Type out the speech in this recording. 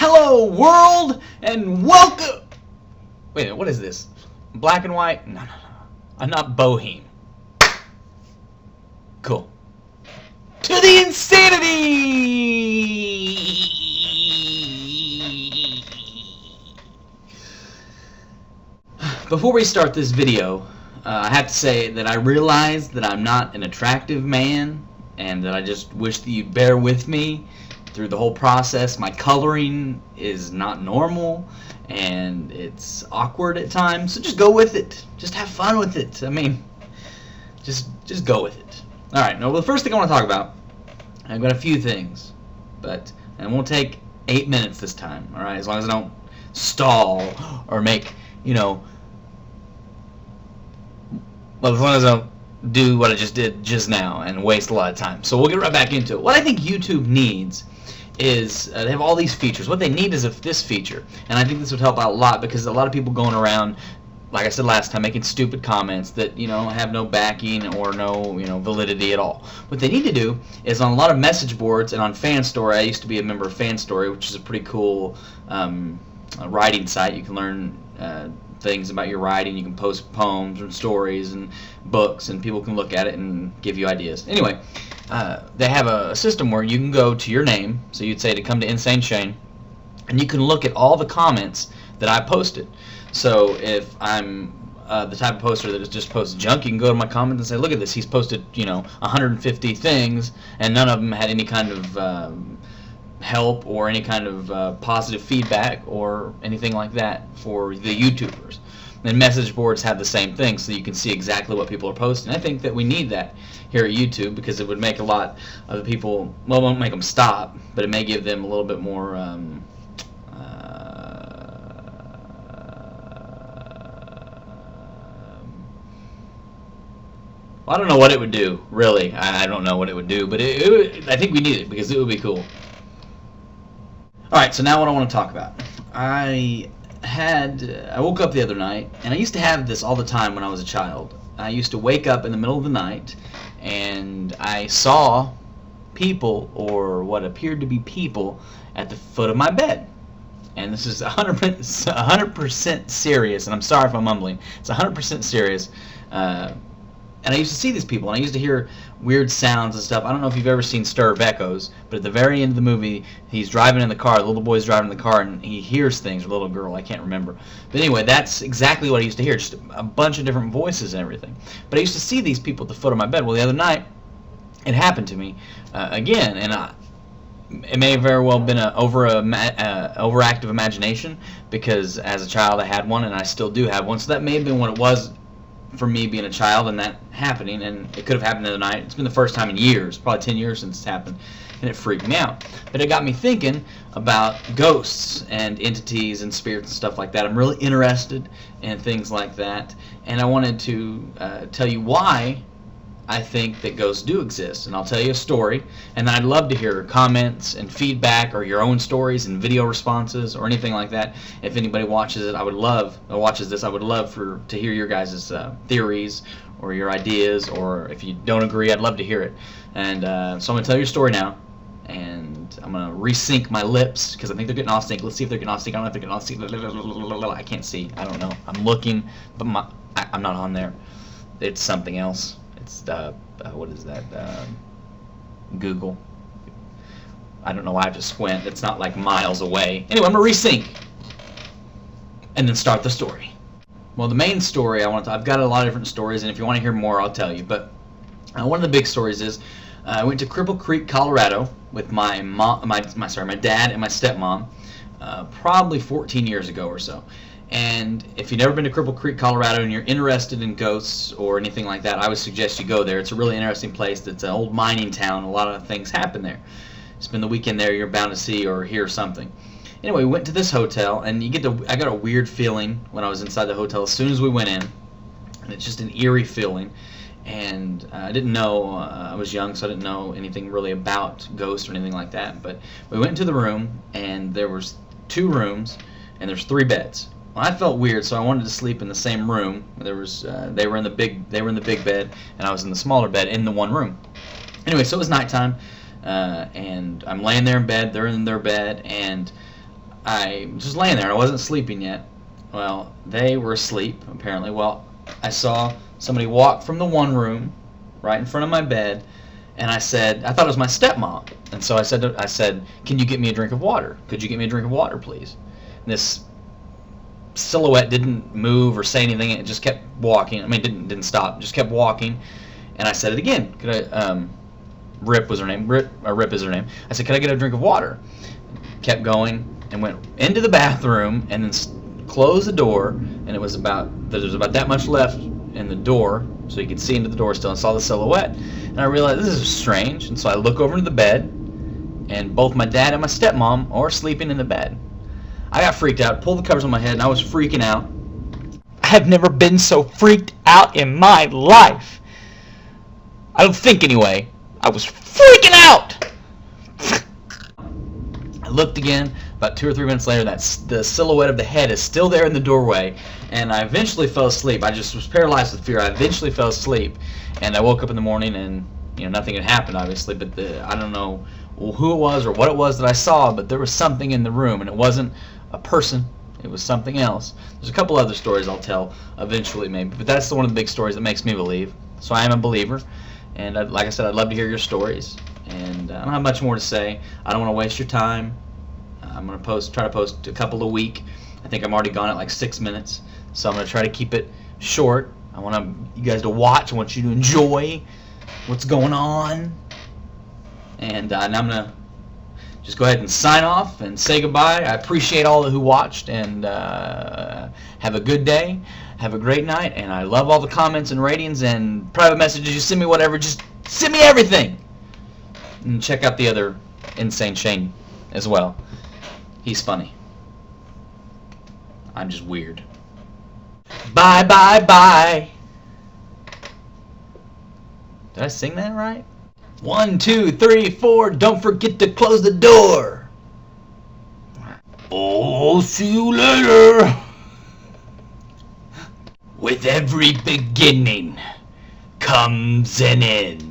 Hello world and welcome. Wait, what is this? Black and white? No. I'm not Boheme. Cool. To the insanity! Before we start this video, I have to say that I realize that I'm not an attractive man, and that I just wish that you'd bear with me through the whole process. My coloring is not normal, and it's awkward at times, so just go with it. Just have fun with it. I mean, just go with it. Alright, now the first thing I want to talk about, I've got a few things, but it won't take 8 minutes this time, alright? As long as I don't stall or make, well, as long as I don't do what I just did just now and waste a lot of time. So we'll get right back into it. What I think YouTube needs is, they have all these features. What they need is this feature, and I think this would help out a lot, because a lot of people going around, like I said last time, making stupid comments that have no backing or no validity at all. What they need to do is, on a lot of message boards and on FanStory, I used to be a member of FanStory, which is a pretty cool writing site. You can learn things about your writing. You can post poems and stories and books, and people can look at it and give you ideas. Anyway, they have a system where you can go to your name, so you'd say to come to Insane Shane, and you can look at all the comments that I posted. So if I'm the type of poster that just posts junk, you can go to my comments and say, look at this, he's posted 150 things, and none of them had any kind of help or any kind of positive feedback or anything like that for the YouTubers. And message boards have the same thing, so you can see exactly what people are posting. I think that we need that here at YouTube, because it would make a lot of the people, well, it won't make them stop, but it may give them a little bit more I don't know what it would do, really. I don't know what it would do, but I think we need it, because it would be cool. Alright, so now what I want to talk about. I woke up the other night, and I used to have this all the time when I was a child. I used to wake up in the middle of the night, and I saw people, or what appeared to be people, at the foot of my bed. And this is 100% serious, and I'm sorry if I'm mumbling. It's 100% serious. And I used to see these people, and I used to hear weird sounds and stuff. I don't know if you've ever seen Stir of Echoes, but at the very end of the movie, he's driving in the car, the little boy's driving in the car, and he hears things, or little girl, I can't remember. But anyway, that's exactly what I used to hear, just a bunch of different voices and everything. But I used to see these people at the foot of my bed. Well, the other night, it happened to me again, and it may have very well been an overactive imagination, because as a child I had one, and I still do have one, so that may have been what it was for me being a child and that happening, and it could have happened the other night. It's been the first time in years, probably 10 years since it's happened, and it freaked me out. But it got me thinking about ghosts and entities and spirits and stuff like that. I'm really interested in things like that, and I wanted to tell you why I think that ghosts do exist. And I'll tell you a story, and I'd love to hear comments and feedback, or your own stories and video responses, or anything like that. If anybody watches it, I would love to hear your guys' theories or your ideas, or if you don't agree, I'd love to hear it. And so I'm going to tell you a story now, and I'm going to resync my lips, because I think they're getting off sync. Let's see if they're getting off sync. I don't know if they're getting off sync. I can't see. I don't know. I'm looking, but I'm not on there. It's something else. It's what is that? Google. I don't know why I have to squint. It's not like miles away. Anyway, I'm gonna resync and then start the story. Well, the main story I've got a lot of different stories, and if you want to hear more, I'll tell you. But one of the big stories is I went to Cripple Creek, Colorado, with my dad and my stepmom, probably 14 years ago or so. And if you've never been to Cripple Creek, Colorado, and you're interested in ghosts or anything like that, I would suggest you go there. It's a really interesting place. It's an old mining town. A lot of things happen there. Spend the weekend there, you're bound to see or hear something. Anyway, we went to this hotel, and I got a weird feeling when I was inside the hotel as soon as we went in. And it's just an eerie feeling. And I didn't know, I was young, so I didn't know anything really about ghosts or anything like that. But we went into the room, and there was 2 rooms, and there's 3 beds. Well, I felt weird, so I wanted to sleep in the same room. There was they were in the big bed, and I was in the smaller bed in the one room. Anyway, so it was nighttime, and I'm laying there in bed. They're in their bed, and I just laying there. I wasn't sleeping yet. Well, they were asleep, apparently. Well, I saw somebody walk from the one room right in front of my bed, and I said, I thought it was my stepmom. And so I said, can you get me a drink of water? Could you get me a drink of water, please? And this silhouette didn't move or say anything. It just kept walking. I mean, didn't stop. Just kept walking. And I said it again. Could I? Rip was her name. Rip is her name. I said, could I get a drink of water? Kept going and went into the bathroom and then closed the door. And there was about that much left in the door, so you could see into the door still, and saw the silhouette. And I realized this is strange. And so I look over into the bed, and both my dad and my stepmom are sleeping in the bed. I got freaked out, pulled the covers on my head, and I was freaking out. I have never been so freaked out in my life. I don't think anyway. I was freaking out. I looked again. About 2 or 3 minutes later, the silhouette of the head is still there in the doorway, and I eventually fell asleep. I just was paralyzed with fear. I eventually fell asleep, and I woke up in the morning, and nothing had happened, obviously. But I don't know who it was or what it was that I saw, but there was something in the room, and it wasn't a person. It was something else. There's a couple other stories I'll tell eventually, maybe, but that's one of the big stories that makes me believe. So I am a believer, and like I said, I'd love to hear your stories. And I don't have much more to say. I don't want to waste your time. I'm going to try to post a couple a week. I think I'm already gone at like 6 minutes, so I'm going to try to keep it short. I want you guys to watch. I want you to enjoy what's going on. And now I'm going to just go ahead and sign off and say goodbye. I appreciate all who watched, and have a good day. Have a great night, and I love all the comments and ratings and private messages. You send me whatever. Just send me everything. And check out the other Insane Shane as well. He's funny. I'm just weird. Bye, bye, bye. Did I sing that right? 1, 2, 3, 4. Don't forget to close the door. Oh, see you later. With every beginning comes an end.